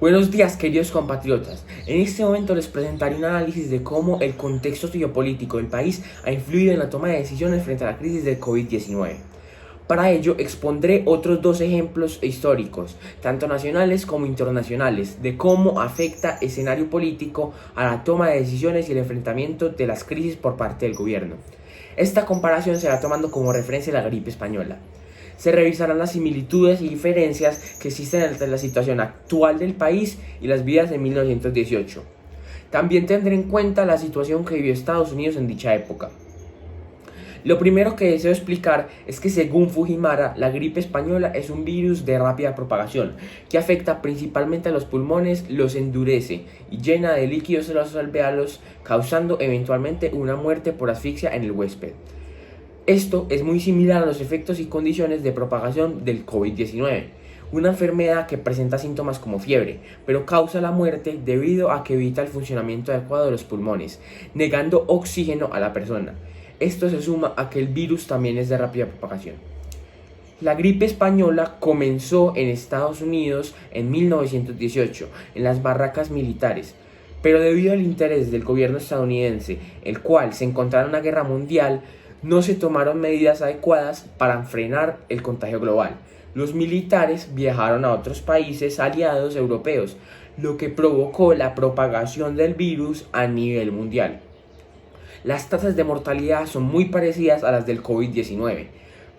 Buenos días, queridos compatriotas. En este momento les presentaré un análisis de cómo el contexto geopolítico del país ha influido en la toma de decisiones frente a la crisis del COVID-19. Para ello expondré otros dos ejemplos históricos, tanto nacionales como internacionales, de cómo afecta el escenario político a la toma de decisiones y el enfrentamiento de las crisis por parte del gobierno. Esta comparación se va tomando como referencia la gripe española. Se revisarán las similitudes y diferencias que existen entre la situación actual del país y las vidas de 1918. También tendré en cuenta la situación que vivió Estados Unidos en dicha época. Lo primero que deseo explicar es que según Fujimara, la gripe española es un virus de rápida propagación que afecta principalmente a los pulmones, los endurece y llena de líquidos los alvéolos, causando eventualmente una muerte por asfixia en el huésped. Esto es muy similar a los efectos y condiciones de propagación del COVID-19, una enfermedad que presenta síntomas como fiebre, pero causa la muerte debido a que evita el funcionamiento adecuado de los pulmones, negando oxígeno a la persona. Esto se suma a que el virus también es de rápida propagación. La gripe española comenzó en Estados Unidos en 1918, en las barracas militares, pero debido al interés del gobierno estadounidense, el cual se encontraba en una guerra mundial, no se tomaron medidas adecuadas para frenar el contagio global. Los militares viajaron a otros países aliados europeos, lo que provocó la propagación del virus a nivel mundial. Las tasas de mortalidad son muy parecidas a las del COVID-19.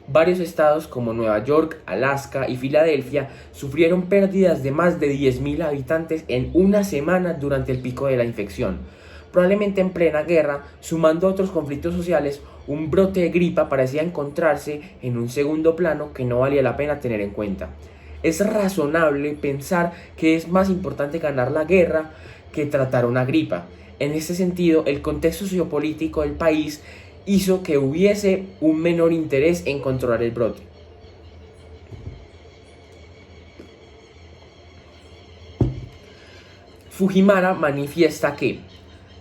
Varios estados como Nueva York, Alaska y Filadelfia sufrieron pérdidas de más de 10.000 habitantes en una semana durante el pico de la infección. Probablemente en plena guerra, sumando a otros conflictos sociales, un brote de gripa parecía encontrarse en un segundo plano que no valía la pena tener en cuenta. Es razonable pensar que es más importante ganar la guerra que tratar una gripa. En este sentido, el contexto sociopolítico del país hizo que hubiese un menor interés en controlar el brote. Fujimara manifiesta que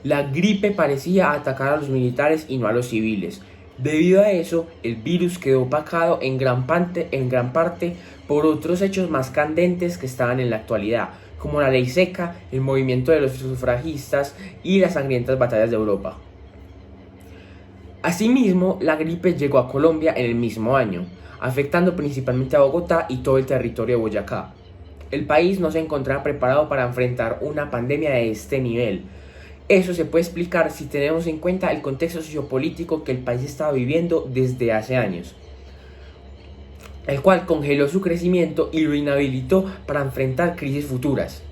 la gripe parecía atacar a los militares y no a los civiles. Debido a eso, el virus quedó opacado en gran parte por otros hechos más candentes que estaban en la actualidad, como la ley seca, el movimiento de los sufragistas y las sangrientas batallas de Europa. Asimismo, la gripe llegó a Colombia en el mismo año, afectando principalmente a Bogotá y todo el territorio de Boyacá. El país no se encontraba preparado para enfrentar una pandemia de este nivel. Eso se puede explicar si tenemos en cuenta el contexto sociopolítico que el país estaba viviendo desde hace años, el cual congeló su crecimiento y lo inhabilitó para enfrentar crisis futuras.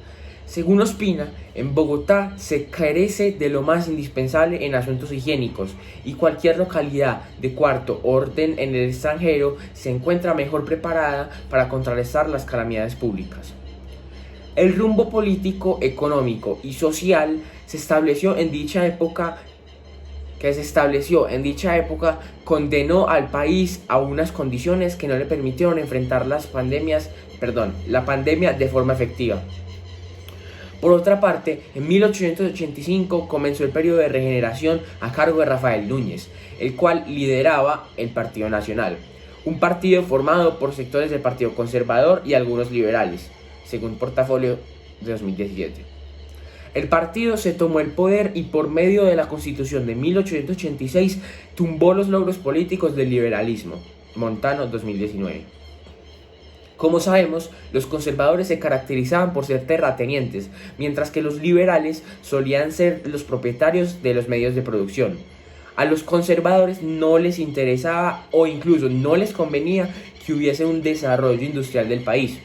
Según Ospina, en Bogotá se carece de lo más indispensable en asuntos higiénicos y cualquier localidad de cuarto orden en el extranjero se encuentra mejor preparada para contrarrestar las calamidades públicas. El rumbo político, económico y social que se estableció en dicha época condenó al país a unas condiciones que no le permitieron enfrentar la pandemia de forma efectiva. Por otra parte, en 1885 comenzó el periodo de regeneración a cargo de Rafael Núñez, el cual lideraba el Partido Nacional, un partido formado por sectores del Partido Conservador y algunos liberales, según Portafolio de 2017. El partido se tomó el poder y por medio de la Constitución de 1886 tumbó los logros políticos del liberalismo. Montano 2019. Como sabemos, los conservadores se caracterizaban por ser terratenientes, mientras que los liberales solían ser los propietarios de los medios de producción. A los conservadores no les interesaba o incluso no les convenía que hubiese un desarrollo industrial del país.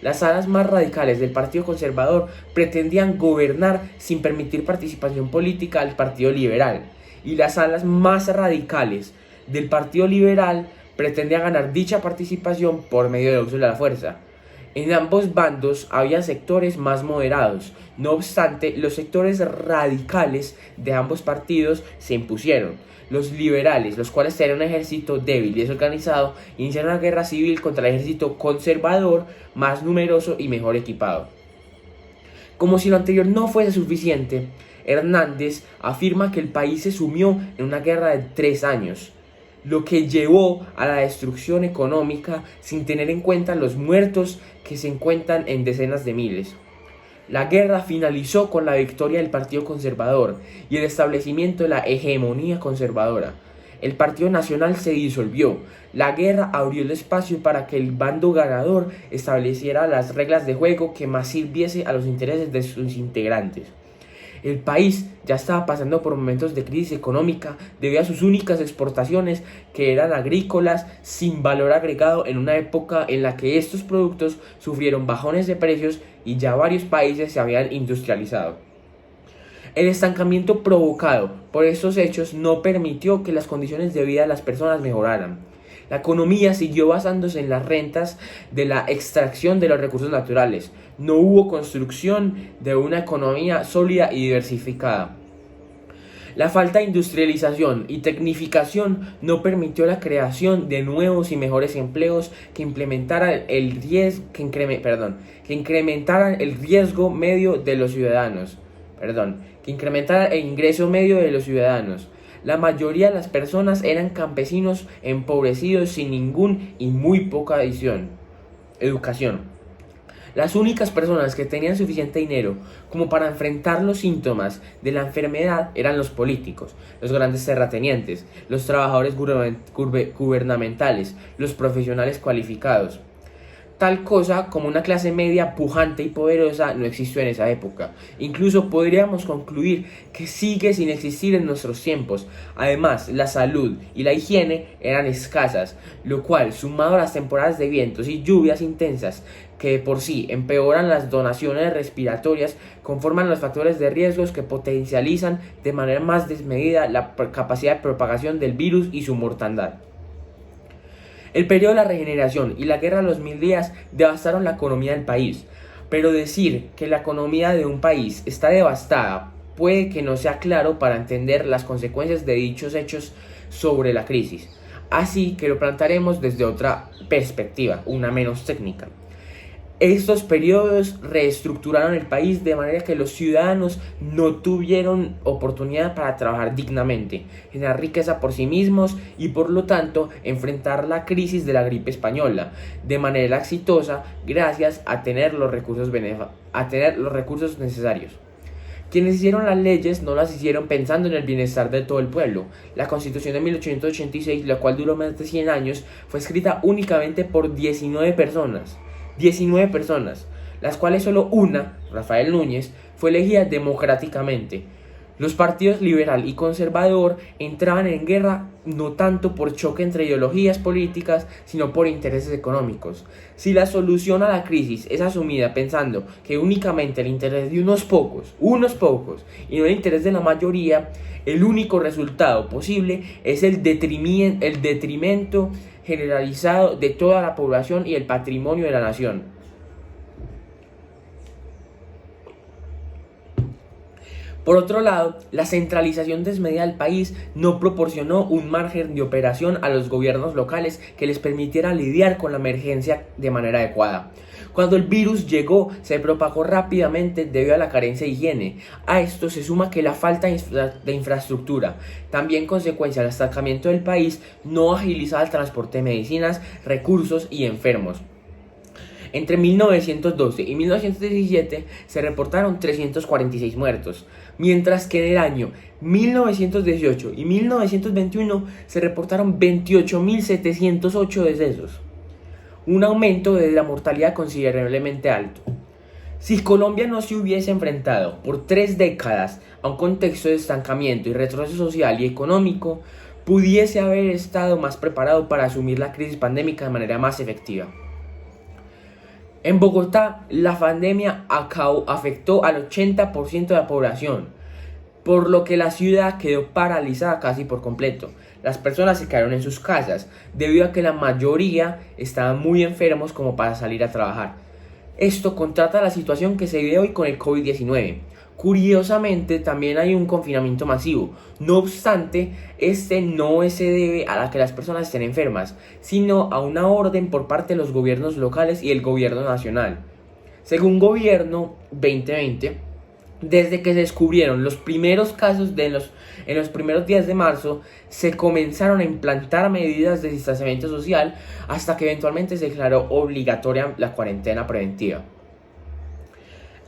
Las alas más radicales del Partido Conservador pretendían gobernar sin permitir participación política al Partido Liberal, y las alas más radicales del Partido Liberal pretendían ganar dicha participación por medio del uso de la fuerza. En ambos bandos había sectores más moderados. No obstante, los sectores radicales de ambos partidos se impusieron. Los liberales, los cuales tenían un ejército débil y desorganizado, iniciaron una guerra civil contra el ejército conservador, más numeroso y mejor equipado. Como si lo anterior no fuese suficiente, Hernández afirma que el país se sumió en una guerra de 3 años, lo que llevó a la destrucción económica sin tener en cuenta los muertos que se encuentran en decenas de miles. La guerra finalizó con la victoria del Partido Conservador y el establecimiento de la hegemonía conservadora. El Partido Nacional se disolvió. La guerra abrió el espacio para que el bando ganador estableciera las reglas de juego que más sirviese a los intereses de sus integrantes. El país ya estaba pasando por momentos de crisis económica debido a sus únicas exportaciones, que eran agrícolas sin valor agregado, en una época en la que estos productos sufrieron bajones de precios y ya varios países se habían industrializado. El estancamiento provocado por estos hechos no permitió que las condiciones de vida de las personas mejoraran. La economía siguió basándose en las rentas de la extracción de los recursos naturales. No hubo construcción de una economía sólida y diversificada. La falta de industrialización y tecnificación no permitió la creación de nuevos y mejores empleos que incrementaran el riesgo medio de los ciudadanos. Que incrementara el ingreso medio de los ciudadanos. La mayoría de las personas eran campesinos empobrecidos sin ningún y muy poca educación. Las únicas personas que tenían suficiente dinero como para enfrentar los síntomas de la enfermedad eran los políticos, los grandes terratenientes, los trabajadores gubernamentales, los profesionales cualificados. Tal cosa como una clase media pujante y poderosa no existió en esa época. Incluso podríamos concluir que sigue sin existir en nuestros tiempos. Además, la salud y la higiene eran escasas, lo cual, sumado a las temporadas de vientos y lluvias intensas, que de por sí empeoran las donaciones respiratorias, conforman los factores de riesgos que potencializan de manera más desmedida la capacidad de propagación del virus y su mortandad. El periodo de la regeneración y la guerra de los 1000 días devastaron la economía del país, pero decir que la economía de un país está devastada puede que no sea claro para entender las consecuencias de dichos hechos sobre la crisis. Así que lo plantearemos desde otra perspectiva, una menos técnica. Estos periodos reestructuraron el país de manera que los ciudadanos no tuvieron oportunidad para trabajar dignamente, generar riqueza por sí mismos y por lo tanto enfrentar la crisis de la gripe española de manera exitosa gracias a tener los recursos necesarios. Quienes hicieron las leyes no las hicieron pensando en el bienestar de todo el pueblo. La Constitución de 1886, la cual duró más de 100 años, fue escrita únicamente por 19 personas, las cuales solo una, Rafael Núñez, fue elegida democráticamente. Los partidos liberal y conservador entraban en guerra no tanto por choque entre ideologías políticas, sino por intereses económicos. Si la solución a la crisis es asumida pensando que únicamente el interés de unos pocos, y no el interés de la mayoría, el único resultado posible es el detrimento generalizado de toda la población y el patrimonio de la nación. Por otro lado, la centralización desmedida del país no proporcionó un margen de operación a los gobiernos locales que les permitiera lidiar con la emergencia de manera adecuada. Cuando el virus llegó, se propagó rápidamente debido a la carencia de higiene. A esto se suma que la falta de infraestructura, también consecuencia del estancamiento del país, no agilizaba el transporte de medicinas, recursos y enfermos. Entre 1912 y 1917 se reportaron 346 muertos, mientras que en el año 1918 y 1921 se reportaron 28.708 decesos, un aumento de la mortalidad considerablemente alto. Si Colombia no se hubiese enfrentado por 3 décadas a un contexto de estancamiento y retroceso social y económico, pudiese haber estado más preparado para asumir la crisis pandémica de manera más efectiva. En Bogotá, la pandemia afectó al 80% de la población, por lo que la ciudad quedó paralizada casi por completo. Las personas se quedaron en sus casas, debido a que la mayoría estaban muy enfermos como para salir a trabajar. Esto contrasta la situación que se vive hoy con el COVID-19. Curiosamente, también hay un confinamiento masivo. No obstante, este no se debe a la que las personas estén enfermas, sino a una orden por parte de los gobiernos locales y el gobierno nacional. Según Gobierno 2020, desde que se descubrieron los primeros casos en los primeros días de marzo, se comenzaron a implantar medidas de distanciamiento social hasta que eventualmente se declaró obligatoria la cuarentena preventiva.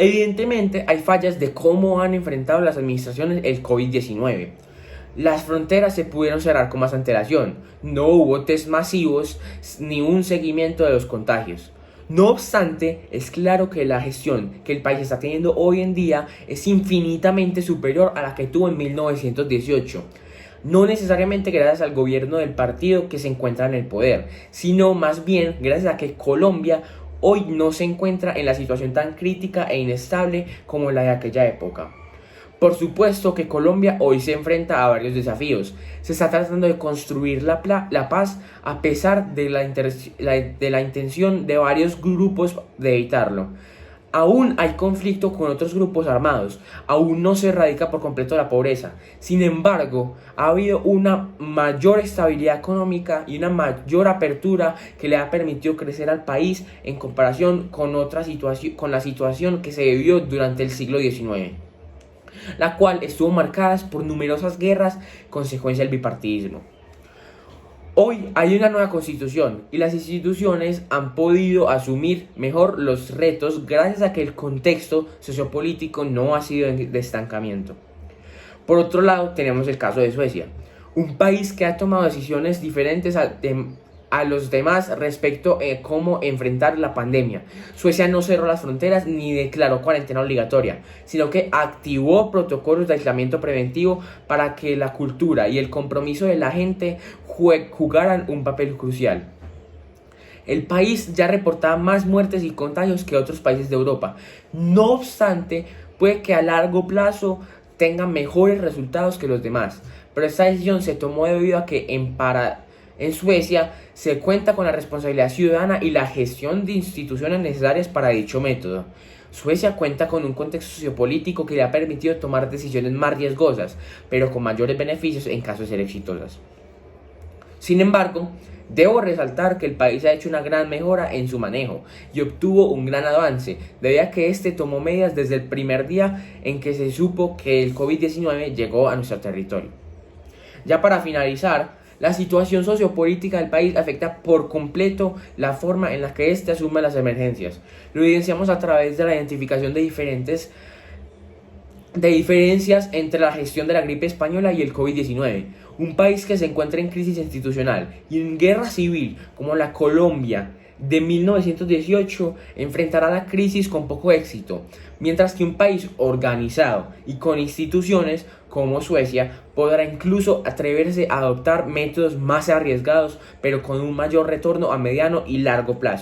Evidentemente hay fallas de cómo han enfrentado las administraciones el COVID-19. Las fronteras se pudieron cerrar con más antelación, no hubo test masivos ni un seguimiento de los contagios. No obstante, es claro que la gestión que el país está teniendo hoy en día es infinitamente superior a la que tuvo en 1918. No necesariamente gracias al gobierno del partido que se encuentra en el poder, sino más bien gracias a que Colombia hoy no se encuentra en la situación tan crítica e inestable como la de aquella época. Por supuesto que Colombia hoy se enfrenta a varios desafíos. Se está tratando de construir la paz a pesar de la intención de varios grupos de evitarlo. Aún hay conflicto con otros grupos armados, aún no se erradica por completo la pobreza. Sin embargo, ha habido una mayor estabilidad económica y una mayor apertura que le ha permitido crecer al país en comparación con la situación que se vivió durante el siglo XIX, la cual estuvo marcada por numerosas guerras, consecuencia del bipartidismo. Hoy hay una nueva constitución y las instituciones han podido asumir mejor los retos gracias a que el contexto sociopolítico no ha sido de estancamiento. Por otro lado, tenemos el caso de Suecia, un país que ha tomado decisiones diferentes a los demás respecto a cómo enfrentar la pandemia. Suecia no cerró las fronteras ni declaró cuarentena obligatoria, sino que activó protocolos de aislamiento preventivo para que la cultura y el compromiso de la gente jugaran un papel crucial. El país ya reportaba más muertes y contagios que otros países de Europa. No obstante, puede que a largo plazo tengan mejores resultados que los demás, pero esta decisión se tomó debido a que en Suecia se cuenta con la responsabilidad ciudadana y la gestión de instituciones necesarias para dicho método. Suecia cuenta con un contexto sociopolítico que le ha permitido tomar decisiones más riesgosas, pero con mayores beneficios en caso de ser exitosas. Sin embargo, debo resaltar que el país ha hecho una gran mejora en su manejo y obtuvo un gran avance, debido a que este tomó medidas desde el primer día en que se supo que el COVID-19 llegó a nuestro territorio. Ya para finalizar, la situación sociopolítica del país afecta por completo la forma en la que éste asume las emergencias. Lo evidenciamos a través de la identificación de diferencias entre la gestión de la gripe española y el COVID-19. Un país que se encuentra en crisis institucional y en guerra civil como la Colombia de 1918 enfrentará la crisis con poco éxito, mientras que un país organizado y con instituciones como Suecia podrá incluso atreverse a adoptar métodos más arriesgados, pero con un mayor retorno a mediano y largo plazo.